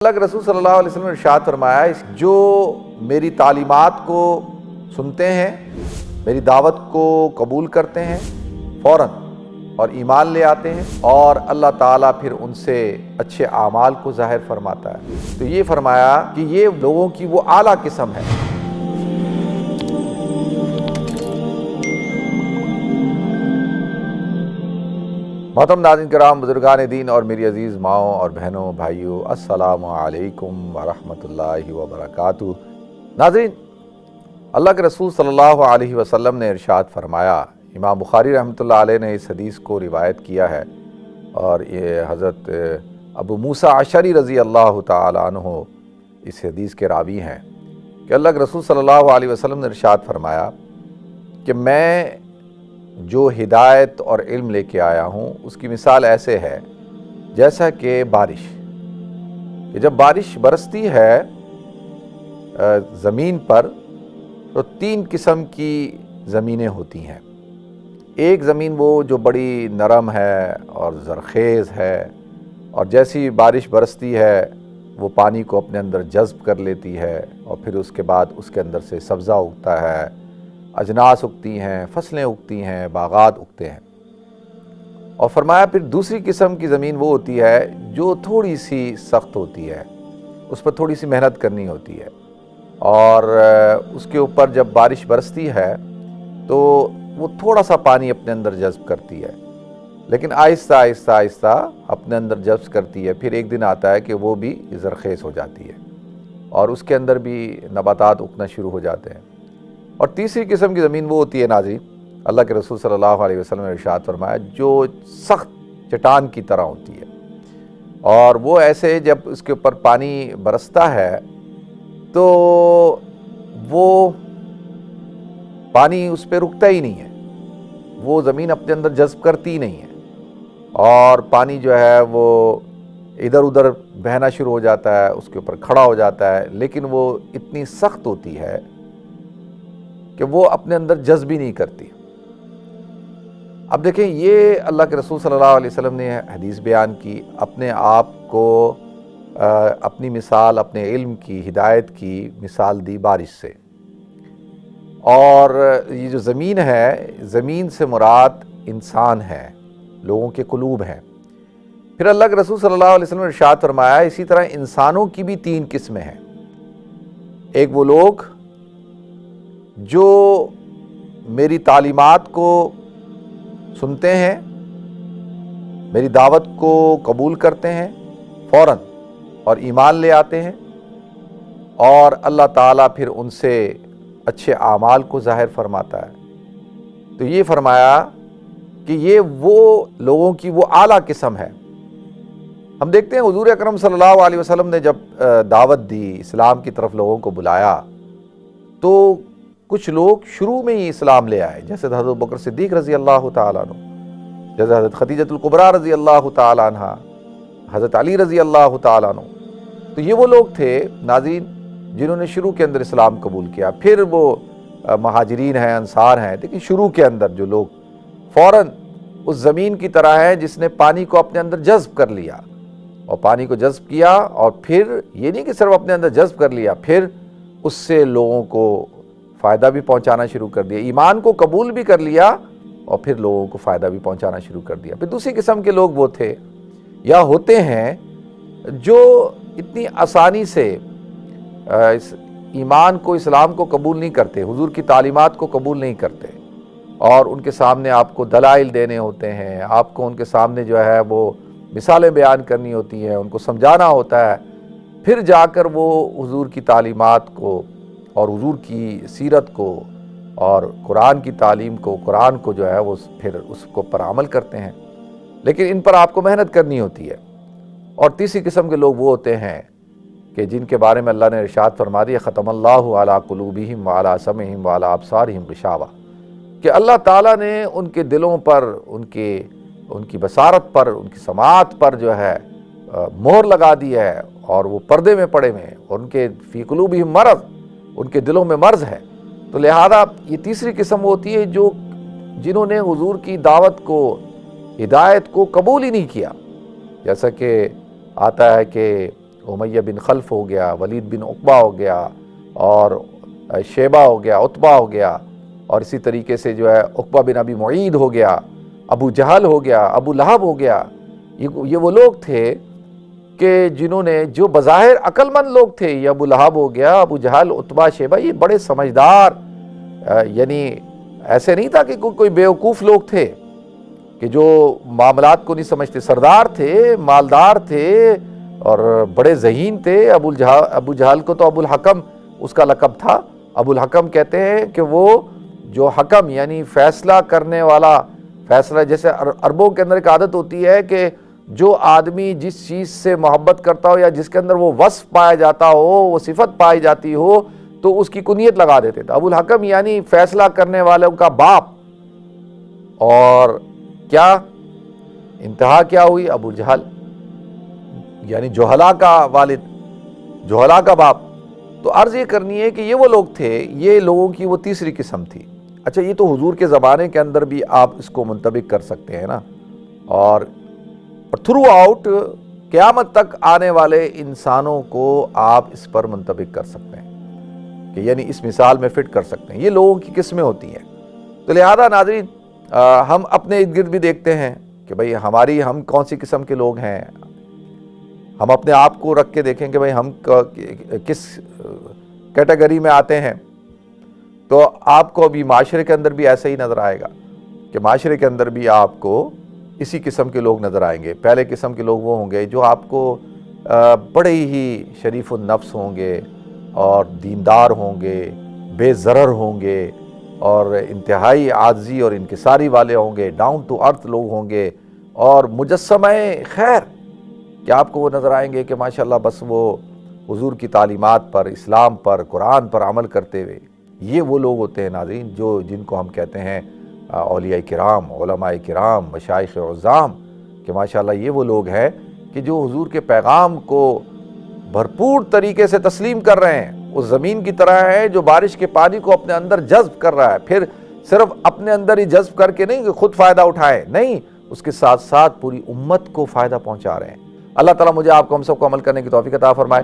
اللہ کے رسول صلی اللہ علیہ وسلم نے ارشاد فرمایا جو میری تعلیمات کو سنتے ہیں، میری دعوت کو قبول کرتے ہیں فوراً اور ایمان لے آتے ہیں، اور اللہ تعالیٰ پھر ان سے اچھے اعمال کو ظاہر فرماتا ہے۔ تو یہ فرمایا کہ یہ لوگوں کی وہ اعلیٰ قسم ہے۔ محترم ناظرین کرام، بزرگان دین اور میری عزیز ماؤں اور بہنوں بھائیوں، السلام علیکم ورحمۃ اللہ وبرکاتہ۔ ناظرین، اللہ کے رسول صلی اللہ علیہ وسلم نے ارشاد فرمایا، امام بخاری رحمۃ اللہ علیہ نے اس حدیث کو روایت کیا ہے، اور یہ حضرت ابو موسیٰ اشعری رضی اللہ تعالیٰ عنہ اس حدیث کے راوی ہیں کہ اللہ کے رسول صلی اللہ علیہ وسلم نے ارشاد فرمایا کہ میں جو ہدایت اور علم لے کے آیا ہوں اس کی مثال ایسے ہے جیسا کہ بارش، کہ جب بارش برستی ہے زمین پر تو تین قسم کی زمینیں ہوتی ہیں۔ ایک زمین وہ جو بڑی نرم ہے اور زرخیز ہے، اور جیسی بارش برستی ہے وہ پانی کو اپنے اندر جذب کر لیتی ہے، اور پھر اس کے بعد اس کے اندر سے سبزہ اگتا ہے، اجناس اگتی ہیں، فصلیں اگتی ہیں، باغات اگتے ہیں۔ اور فرمایا پھر دوسری قسم کی زمین وہ ہوتی ہے جو تھوڑی سی سخت ہوتی ہے، اس پر تھوڑی سی محنت کرنی ہوتی ہے، اور اس کے اوپر جب بارش برستی ہے تو وہ تھوڑا سا پانی اپنے اندر جذب کرتی ہے، لیکن آہستہ آہستہ آہستہ اپنے اندر جذب کرتی ہے۔ پھر ایک دن آتا ہے کہ وہ بھی زرخیز ہو جاتی ہے، اور اس کے اندر بھی نباتات اگنا شروع ہو جاتے ہیں۔ اور تیسری قسم کی زمین وہ ہوتی ہے ناظرین، اللہ کے رسول صلی اللہ علیہ وسلم نے ارشاد فرمایا، جو سخت چٹان کی طرح ہوتی ہے، اور وہ ایسے جب اس کے اوپر پانی برستا ہے تو وہ پانی اس پہ رکتا ہی نہیں ہے، وہ زمین اپنے اندر جذب کرتی ہی نہیں ہے، اور پانی جو ہے وہ ادھر ادھر بہنا شروع ہو جاتا ہے، اس کے اوپر کھڑا ہو جاتا ہے، لیکن وہ اتنی سخت ہوتی ہے کہ وہ اپنے اندر جذب ہی نہیں کرتی۔ اب دیکھیں، یہ اللہ کے رسول صلی اللہ علیہ وسلم نے حدیث بیان کی، اپنے آپ کو اپنی مثال، اپنے علم کی، ہدایت کی مثال دی بارش سے۔ اور یہ جو زمین ہے، زمین سے مراد انسان ہے، لوگوں کے قلوب ہیں۔ پھر اللہ کے رسول صلی اللہ علیہ وسلم نے ارشاد فرمایا، اسی طرح انسانوں کی بھی تین قسمیں ہیں۔ ایک وہ لوگ جو میری تعلیمات کو سنتے ہیں، میری دعوت کو قبول کرتے ہیں فوراً اور ایمان لے آتے ہیں، اور اللہ تعالیٰ پھر ان سے اچھے اعمال کو ظاہر فرماتا ہے۔ تو یہ فرمایا کہ یہ وہ لوگوں کی وہ اعلیٰ قسم ہے۔ ہم دیکھتے ہیں حضور اکرم صلی اللہ علیہ وسلم نے جب دعوت دی، اسلام کی طرف لوگوں کو بلایا، تو کچھ لوگ شروع میں ہی اسلام لے آئے، جیسے حضرت بکر صدیق رضی اللہ تعالیٰ عنہ، جیسے حضرت خدیجۃ الکبریٰ رضی اللہ تعالیٰ عنہ، حضرت علی رضی اللہ تعالیٰ عنہ۔ تو یہ وہ لوگ تھے ناظرین جنہوں نے شروع کے اندر اسلام قبول کیا۔ پھر وہ مہاجرین ہیں، انصار ہیں، لیکن شروع کے اندر جو لوگ فوراً اس زمین کی طرح ہیں جس نے پانی کو اپنے اندر جذب کر لیا، اور پانی کو جذب کیا، اور پھر یہ نہیں کہ صرف اپنے اندر جذب کر لیا، پھر اس سے لوگوں کو فائدہ بھی پہنچانا شروع کر دیا، ایمان کو قبول بھی کر لیا، اور پھر لوگوں کو فائدہ بھی پہنچانا شروع کر دیا۔ پھر دوسری قسم کے لوگ وہ تھے یا ہوتے ہیں جو اتنی آسانی سے اس ایمان کو، اسلام کو قبول نہیں کرتے، حضور کی تعلیمات کو قبول نہیں کرتے، اور ان کے سامنے آپ کو دلائل دینے ہوتے ہیں، آپ کو ان کے سامنے جو ہے وہ مثالیں بیان کرنی ہوتی ہیں، ان کو سمجھانا ہوتا ہے، پھر جا کر وہ حضور کی تعلیمات کو اور حضور کی سیرت کو اور قرآن کی تعلیم کو، قرآن کو جو ہے وہ پھر اس کو پر عمل کرتے ہیں، لیکن ان پر آپ کو محنت کرنی ہوتی ہے۔ اور تیسری قسم کے لوگ وہ ہوتے ہیں کہ جن کے بارے میں اللہ نے ارشاد فرما دیا، ختم اللہ علی قلوبہم وعلی سمعہم وعلی ابصارہم غشاوہ، کہ اللہ تعالیٰ نے ان کے دلوں پر، ان کی بصارت پر، ان کی سماعت پر جو ہے مہر لگا دی ہے، اور وہ پردے میں پڑے ہوئے ہیں، اور ان کے فی قلوبہم مرض، ان کے دلوں میں مرض ہے۔ تو لہذا یہ تیسری قسم ہوتی ہے جو جنہوں نے حضور کی دعوت کو، ہدایت کو قبول ہی نہیں کیا، جیسا کہ آتا ہے کہ امیہ بن خلف ہو گیا، ولید بن عقبہ ہو گیا، اور شیبہ ہو گیا، عتبہ ہو گیا، اور اسی طریقے سے جو ہے عقبہ بن ابی معید ہو گیا، ابو جہل ہو گیا، ابو لہب ہو گیا۔ یہ وہ لوگ تھے کہ جنہوں نے، جو بظاہر عقل مند لوگ تھے، یہ ابو لہب ہو گیا، ابو جہل، عتبہ، شیبہ، یہ بڑے سمجھدار، یعنی ایسے نہیں تھا کہ کوئی بیوقوف لوگ تھے کہ جو معاملات کو نہیں سمجھتے، سردار تھے، مالدار تھے، اور بڑے ذہین تھے۔ ابو جہل کو تو ابو الحکم اس کا لقب تھا۔ ابو الحکم کہتے ہیں کہ وہ جو حکم یعنی فیصلہ کرنے والا، فیصلہ جیسے عربوں کے اندر ایک عادت ہوتی ہے کہ جو آدمی جس چیز سے محبت کرتا ہو یا جس کے اندر وہ وصف پایا جاتا ہو، وہ صفت پائی جاتی ہو، تو اس کی کنیت لگا دیتے تھے۔ ابو الحکم یعنی فیصلہ کرنے والوں کا باپ، اور کیا انتہا کیا ہوئی؟ ابو جہل یعنی جوہلا کا والد، جوہلا کا باپ۔ تو عرض یہ کرنی ہے کہ یہ وہ لوگ تھے، یہ لوگوں کی وہ تیسری قسم تھی۔ اچھا، یہ تو حضور کے زمانے کے اندر بھی آپ اس کو منطبق کر سکتے ہیں نا، اور تھرو آؤٹ قیامت تک آنے والے انسانوں کو آپ اس پر منطبق کر سکتے ہیں، کہ یعنی اس مثال میں فٹ کر سکتے ہیں۔ یہ لوگوں کی قسمیں ہوتی ہیں۔ تو لہذا ناظرین، ہم اپنے ارد گرد بھی دیکھتے ہیں کہ بھئی ہم کون سی قسم کے لوگ ہیں۔ ہم اپنے آپ کو رکھ کے دیکھیں کہ بھئی ہم کس کیٹیگری میں آتے ہیں، تو آپ کو ابھی معاشرے کے اندر بھی ایسا ہی نظر آئے گا کہ معاشرے کے اندر بھی آپ کو اسی قسم کے لوگ نظر آئیں گے۔ پہلے قسم کے لوگ وہ ہوں گے جو آپ کو بڑے ہی شریف النفس ہوں گے، اور دیندار ہوں گے، بے ضرر ہوں گے، اور انتہائی عاجزی اور انکساری والے ہوں گے، ڈاؤن ٹو ارتھ لوگ ہوں گے، اور مجسمہ خیر کہ آپ کو وہ نظر آئیں گے کہ ماشاءاللہ بس وہ حضور کی تعلیمات پر، اسلام پر، قرآن پر عمل کرتے ہوئے۔ یہ وہ لوگ ہوتے ہیں ناظرین جن کو ہم کہتے ہیں اولیاء کرام، علماء کرام، مشائخ عظام، کہ ماشاءاللہ یہ وہ لوگ ہیں کہ جو حضور کے پیغام کو بھرپور طریقے سے تسلیم کر رہے ہیں۔ اس زمین کی طرح ہے جو بارش کے پانی کو اپنے اندر جذب کر رہا ہے، پھر صرف اپنے اندر ہی جذب کر کے نہیں کہ خود فائدہ اٹھائے، نہیں، اس کے ساتھ ساتھ پوری امت کو فائدہ پہنچا رہے ہیں۔ اللہ تعالیٰ مجھے آپ کو، ہم سب کو عمل کرنے کی توفیق عطا فرمائے۔